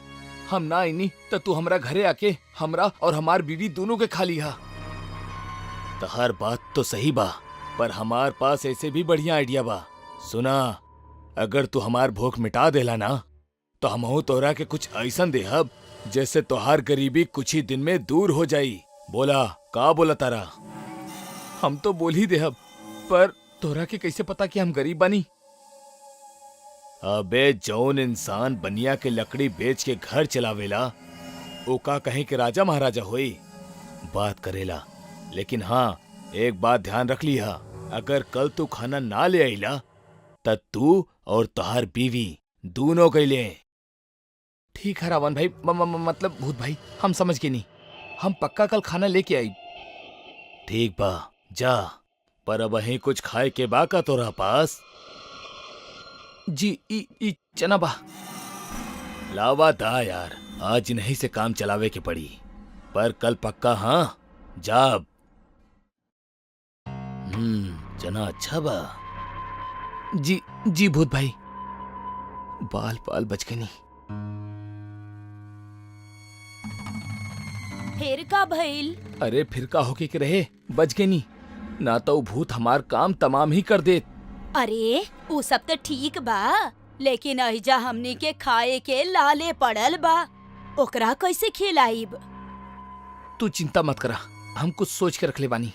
हम ना आईनी तो तू हमरा घरे आके हमरा और हमार बीवी दोनों के खा लिहा। तहार बात तो सही बा, पर हमार पास ऐसे भी बढ़िया आइडिया बा। सुना, अगर तू हमार भूख मिटा देला ना, तो हमहू तोरा के कुछ ऐसन देहब जैसे तोहार गरीबी कुछ ही दिन में दूर हो जाई। बोला, का बोला तारा? हम तो बोल ही देहब, पर तोरा के कैसे पता कि हम गरीब बानी? अबे जौन इंसान बनिया के लकड़ी बेच के घर चलावेला, वो का कहीं के राजा महाराजा होई? बात करेला। लेकिन हाँ, एक बात ध्यान रख लिहा, अगर कल तू खाना ना ले आईला तब तू और तोहार बीवी दोनों गईले। ठीक है रावण भाई, मतलब भूत भाई, हम समझ के नहीं। हम पक्का कल खाना लेके आई। ठीक बा, जा। पर अब वहीं कुछ खाए के बा का तोरा पास? जी, ई चना बा। लावा दा यार, आज नहीं से काम चलावे के पड़ी, पर कल पक्का। हाँ जाब। चना अच्छा बा। जी भूत भाई। बाल बाल बच के नहीं। फिर का भइल? अरे फिर का होके के रहे, बच के नहीं, ना तो भूत हमार काम तमाम ही कर दे। अरे वो सब तो ठीक बा, लेकिन अहिजा हमनी के खाए के लाले पड़ल बा, ओकरा कैसे खिलाइब? तू चिंता मत करा, हम कुछ सोच के रख ले बानी।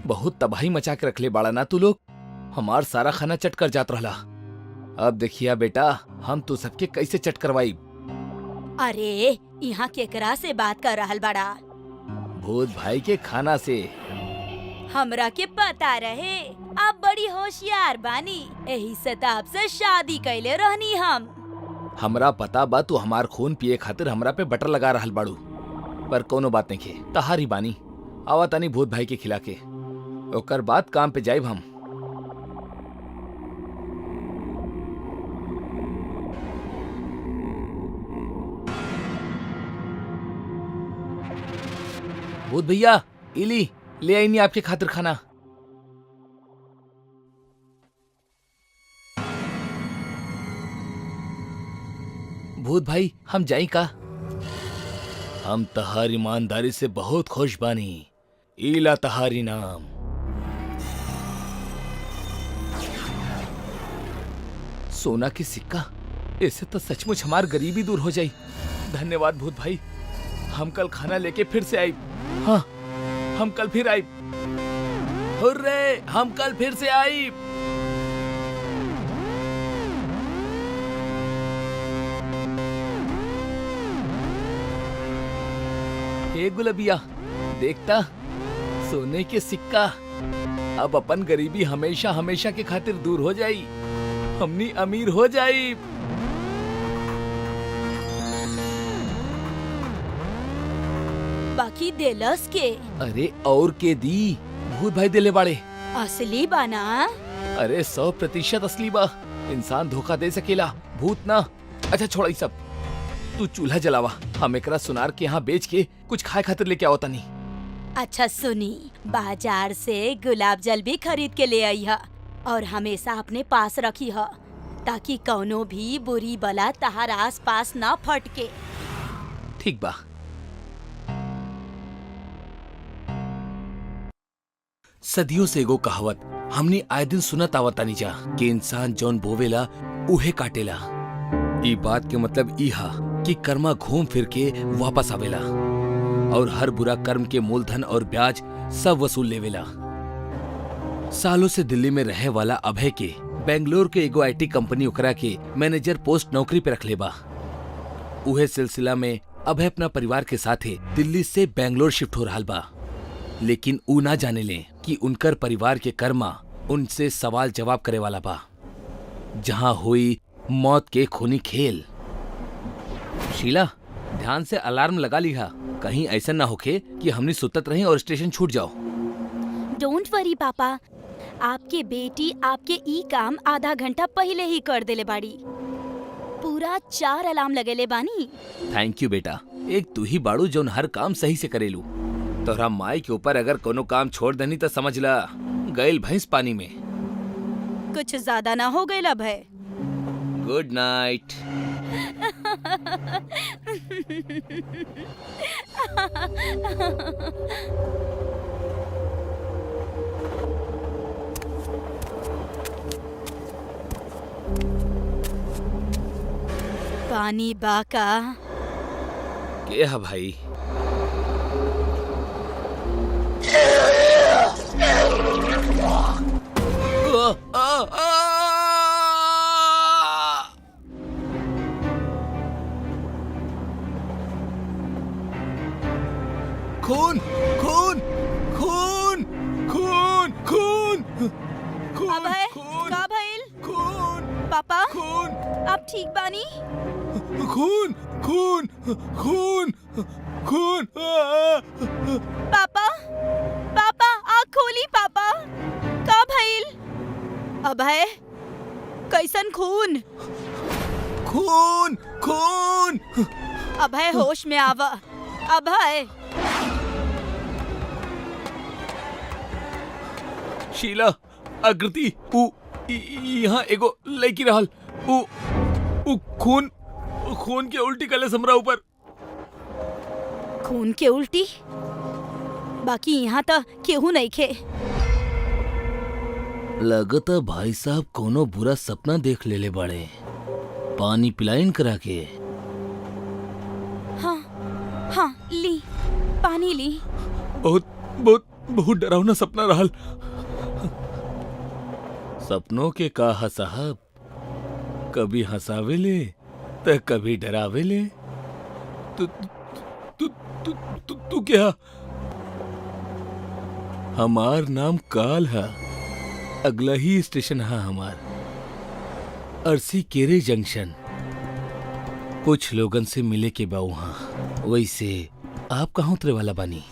बहुत तबाही मचा के रख ले बाड़ा ना तू लोग, हमार सारा खाना चट कर जात रहला। अब देखिया बेटा, हम तू सबके कैसे चट करवाई। अरे यहाँ केकरा से बात कर रहल बड़ा? भूत भाई के खाना से। हमरा के पता रहे आप बड़ी होशियार बानी, यही से तो आपसे शादी कैले रहनी हम। हमरा पता बा तू हमार खून पिए खातिर हमरा पे बटर लगा रहल बाड़ू, पर कोनो बात नहीं खे, तहारी बानी। आवा तानी भूत भाई के खिला के, ओकर बाद काम पे जाइब हम। भूत भैया, इली ले आई नहीं आपके खातिर खाना। भूत भाई, हम जाई का? हम तहार ईमानदारी से बहुत खुश बानी। इला तहारी नाम। सोना की सिक्का, इससे तो सचमुच हमार गरीबी दूर हो जाई। धन्यवाद भूत भाई, हम कल खाना लेके फिर से आई। हाँ, हम कल फिर आई। हुर्रे, हम कल फिर से आई। हे गुलबिया, देखता, सोने के सिक्का। अब अपन गरीबी हमेशा हमेशा के खातिर दूर हो जाई, हमनी अमीर हो जाई। बाकी देलस के? अरे और के दी, भूत भाई दिले बाड़े। असली बाना? अरे 100% असली बा, इंसान धोखा दे सकेला, भूत ना। अच्छा छोड़ा ई सब, तू चूल्हा जलावा, हम एकरा सुनार के यहाँ बेच के कुछ खाए खातिर लेके आवता नहीं। अच्छा सुनी, बाजार से गुलाब जल भी खरीद के ले आई है और हमेशा अपने पास रखी है, ताकि कौनो भी बुरी बला तहार आस पास ना फटके। ठीक बा। सदियों से एगो कहावत हमने आए दिन सुनत आवतानी जा कि इंसान जौन बोवेला उहे काटेला। ई बात के मतलब ई हा कि कर्मा घूम फिर के वापस आवेला और हर बुरा कर्म के मूलधन और ब्याज सब वसूल लेवेला। सालों से दिल्ली में रहे वाला अभय के बेंगलोर के एगो आईटी कंपनी ओकरा के मैनेजर पोस्ट नौकरी पे रख लेबा। उहे सिलसिला में अभय अपना परिवार के साथे दिल्ली से बेंगलोर शिफ्ट हो रहा बा, लेकिन ऊ ना जाने ले कि उनकर परिवार के कर्मा उनसे सवाल जवाब करे वाला बा, जहां हुई मौत के खूनी खेल। शीला, ध्यान से अलार्म लगा लिहा, कहीं ऐसा ना होके कि हमने सुतत रहे और स्टेशन छूट जाओ। डोंट वरी पापा, आपके बेटी आपके ई काम आधा घंटा पहले ही कर देले बाड़ी। पूरा 4 अलार्म लगेले बानी। थैंक यू बेटा, एक तू ही बाड़ू जौन हर काम सही से करेलू। तोहरा माई के ऊपर अगर कोनो काम छोड़ देनी तो समझ ला गइल भैंस पानी में। कुछ ज्यादा ना हो गए अभय। Good night. पानी बाका। के हा भाई? खून खून खून खून खून खून अभय खून का भइल? खून पापा खून आप ठीक बानी? खून खून खून खून पापा पापा आँख खोली पापा। का भइल? अभय कैसन खून? खून खून। अभय होश में आवा। अभय शीला, आकृति, यहाँ एगो लड़की रहल। उ खून खून के उल्टी कले हमरा ऊपर। खून के उल्टी? बाकी यहाँ तो केहू नहीं खे। लगता भाई साहब कोनो बुरा सपना देख लेले बड़े। पानी पिलाइन करा के। हाँ हाँ ली पानी ली। बहुत बहुत बहुत डरावना सपना रहल। सपनों के का साहब, कभी हंसावेले तो कभी डरावेले। तू तू तू तू तू क्या? हमार नाम काल है। अगला ही स्टेशन है हमार, अरसी केरे जंक्शन। कुछ लोगन से मिले के बा वहाँ। वैसे आप कहाँ उतरे वाला बानी?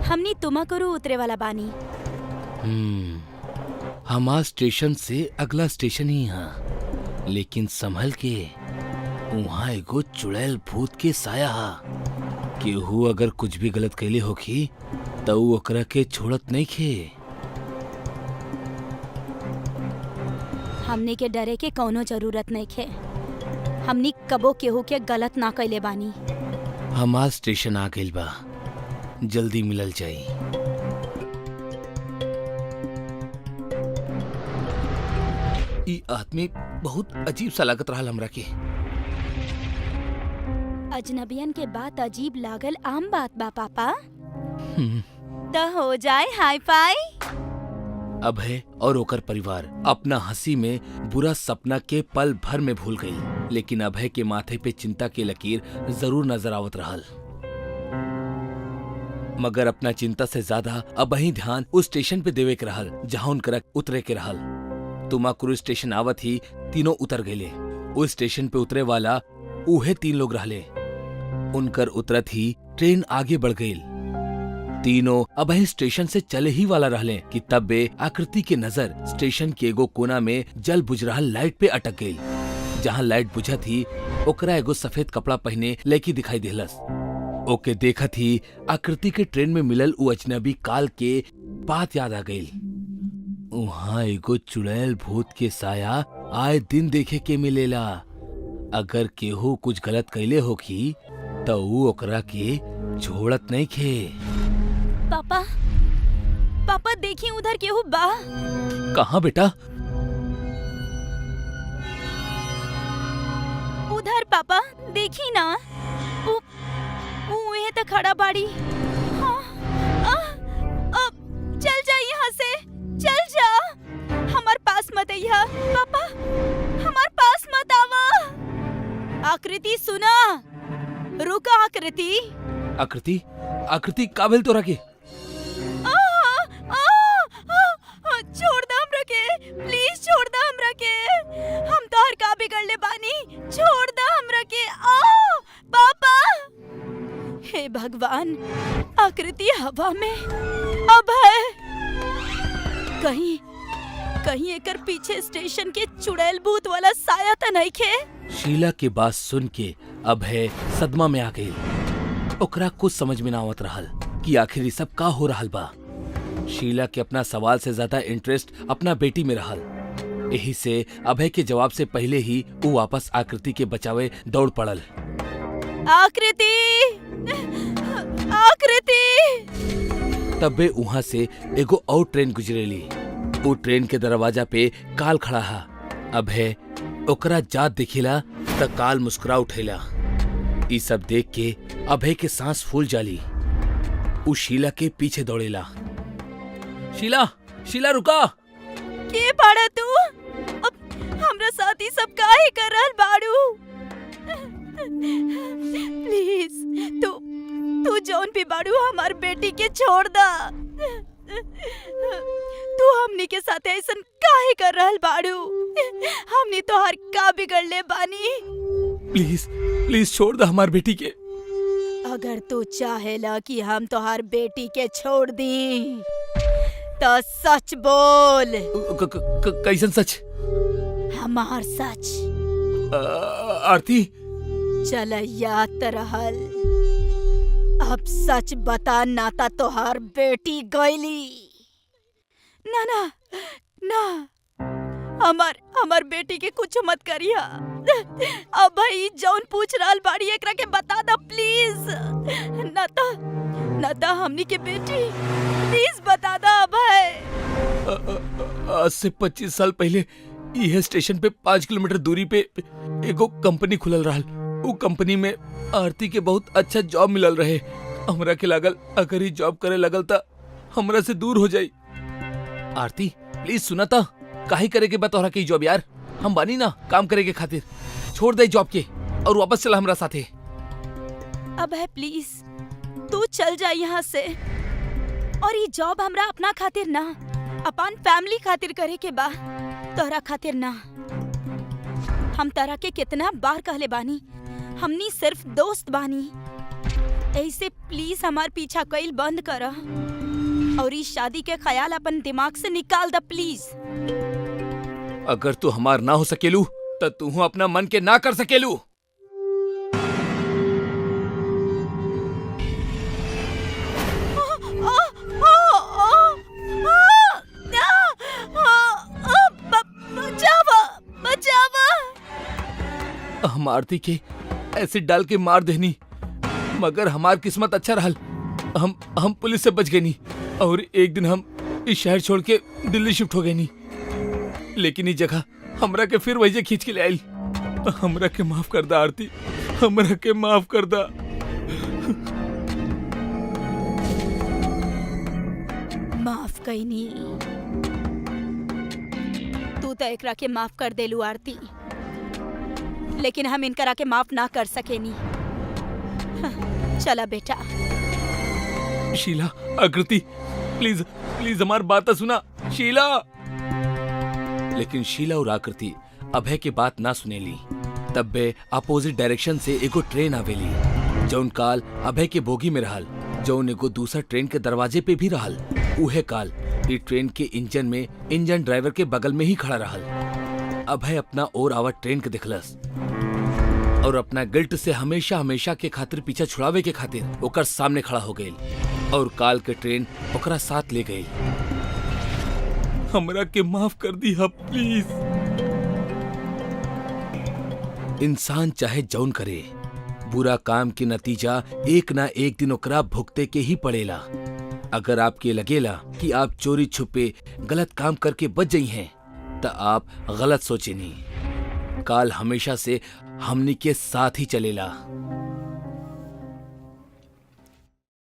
हमनी तुमाकुरु उतरे वाला बानी। हमार स्टेशन से अगला स्टेशन ही यहाँ, लेकिन संभल के। वहाँ एगो चुड़ैल भूत के साया हा। केहू अगर कुछ भी गलत कैले होखी तो ऊ ओकरा के छोड़त नहीं खे। हमनी के डरे के कौनो जरूरत नहीं खे। हमनी कबो केहू के गलत ना कैले बानी। हमार स्टेशन आ गइल बा, जल्दी मिलल जाई। ई आदमी बहुत अजीब सा लागत रहल हमरा के। अजनबियन के बात अजीब लागल आम बात बा पापा। तो हो जाए हाई फाई। अभय और ओकर परिवार अपना हंसी में बुरा सपना के पल भर में भूल गई, लेकिन अभय के माथे पे चिंता के लकीर जरूर नजर आवत रहल। मगर अपना चिंता से ज्यादा अब ही ध्यान उस स्टेशन पे देवे के रहल जहाँ उनकरा उतरे के रहल। तुमाकुरु स्टेशन आवत ही तीनों उतर गए। उस स्टेशन पे उतरे वाला उहे 3 लोग रहले। उनकर उतरत ही ट्रेन आगे बढ़ गई। तीनों अब ही स्टेशन से चले ही वाला रहले कि तब बे आकृति के नजर स्टेशन के एगो कोना में जल बुझ रहा लाइट पे अटक गई। जहाँ लाइट बुझत ही ओकरा एगो सफेद कपड़ा पहने लड़की दिखाई देलस। ओके देखत ही आकृति के ट्रेन में मिलल उ अजनबी काल के बात याद आ गई। वहाँ एगो चुड़ैल भूत के साया आए दिन देखे के मिलेला। अगर केहू कुछ गलत कैले होखी तो ऊ ओकरा के छोड़त नहीं खे। पापा पापा देखिए उधर केहू बा। कहाँ बेटा? उधर पापा देखी ना। उहे तो खड़ा बाड़ी। हाँ, चल जा यहाँ से, चल जा। हमार पास मत आइया पापा, हमार पास मत आवा। आकृति सुना, रुका आकृति। आकृति आकृति काबिल तो रखे। छोड़ दो हमरा के, प्लीज छोड़ दो हमरा के। हम तो हर का बिगड़ ले बानी। छोड़ दो हमरा के। पापा, हे भगवान, आकृति हवा में। अभय, कहीं कहीं एकर पीछे स्टेशन के चुड़ैल भूत वाला साया तो नहीं खे। शीला की बात सुन के अभय सदमा में आ गई। ओकरा कुछ समझ में ना आवत रहल कि आखिर ई सब का हो रहल बा। शीला के अपना सवाल से ज्यादा इंटरेस्ट अपना बेटी में रहल। यही से अभय के जवाब से पहले ही वो वापस आकृति के बचावे दौड़ पड़ल। आकृति, आकृति। तबे वहां से एगो और ट्रेन गुजरेली। वो ट्रेन के दरवाजा पे काल खड़ा हा। अभय ओकरा जात दिखेला त काल मुस्कुरा उठेला। ई सब देख के अभय के सांस फूल जाली। वो शीला के पीछे दौड़ेला। शीला, शीला रुका। के बाड़ा तू? अब हमरा साथ ही सब काहे कर रहल बाड़ू? प्लीज तू जौन भी बाड़ू हमार बेटी के छोड़ दा। तू हमनी के साथ ऐसन काहे कर रहल बाड़ू? हमनी तोहार का बिगड़ले बानी? प्लीज प्लीज छोड़ दे हमार बेटी के। अगर तू चाहेला कि हम तोहार बेटी के छोड़ दी तो सच बोल। कैसन सच? हमार सच। आरती, चल याद त रहल। अब सच बता नाता तोहार बेटी गईली। ना ना ना, हमार बेटी के कुछ मत करिया। अब भाई जौन पूछ रहल बाड़ी एकरा के बता दा प्लीज। नाता हमनी के बेटी, प्लीज बता दा अभय। आज से 25 साल पहले यह स्टेशन पे 5 किलोमीटर दूरी पे एगो कंपनी खुलल रहल। वो कंपनी में आरती के बहुत अच्छा जॉब मिलल रहे। हमरा के लागल अगर ही जॉब करे लगल ता हमरा से दूर हो जाई। आरती प्लीज सुना ता, काहे करे के बा तोहरा के जॉब यार? हम बानी ना काम करे के खातिर। छोड़ दे जॉब के और वापस चला हमरा साथे। अभय प्लीज तू चल जा यहाँ से। और ये जॉब हमरा अपना खातिर ना, अपन फैमिली खातिर करे के बा, तोहरा खातिर ना। हम तोहरा के कितना बार कहले बानी हमनी सिर्फ दोस्त बानी। ऐसे प्लीज हमार पीछा कईल बंद कर और इस शादी के ख्याल अपन दिमाग से निकाल द प्लीज। अगर तू हमार ना हो सकेलू तो तू अपना मन के ना कर सकेलू। हम आरती के एसिड डाल के मार देनी, मगर हमार किस्मत अच्छा रहल। हम पुलिस से बच गए नी और एक दिन हम इस शहर छोड़ के दिल्ली शिफ्ट हो गए नी। लेकिन इस जगह हमरा के फिर वही खींच के ले आई। हमरा के माफ कर दा आरती, हमरा के माफ कर दा। माफ कईनी तू तो एकरा के माफ कर देलू आरती, लेकिन हम इनकरा के माफ ना कर सकेनी। चला बेटा। शीला, आकृति प्लीज प्लीज हमारी बात सुना। शीला। लेकिन शीला और आकृति अभय के बात ना सुनेली। तब्बे अपोजिट डायरेक्शन से एगो ट्रेन आवेली जौन काल अभय के बोगी में रहल, जौन एगो दूसरा ट्रेन के दरवाजे पे भी रहल। उहे काल ये ट्रेन के इंजन में इंजन ड्राइवर के बगल में ही खड़ा रहल। अभय अपना और आवत ट्रेन के देखलस और अपना गिल्ट से हमेशा हमेशा के खातिर पीछा छुड़ावे के खातिर ओकर सामने खड़ा हो गई और काल के ट्रेन ओकरा साथ ले गई। हमरा के माफ कर दी प्लीज। इंसान चाहे जौन करे, बुरा काम के नतीजा एक ना एक दिन ओकरा भुगते के ही पड़ेला। अगर आपके लगेला कि आप चोरी छुपे गलत काम करके बच गई हैं, तो आप गलत सोचे नहीं। काल हमेशा से हमनी के साथ ही चलेला।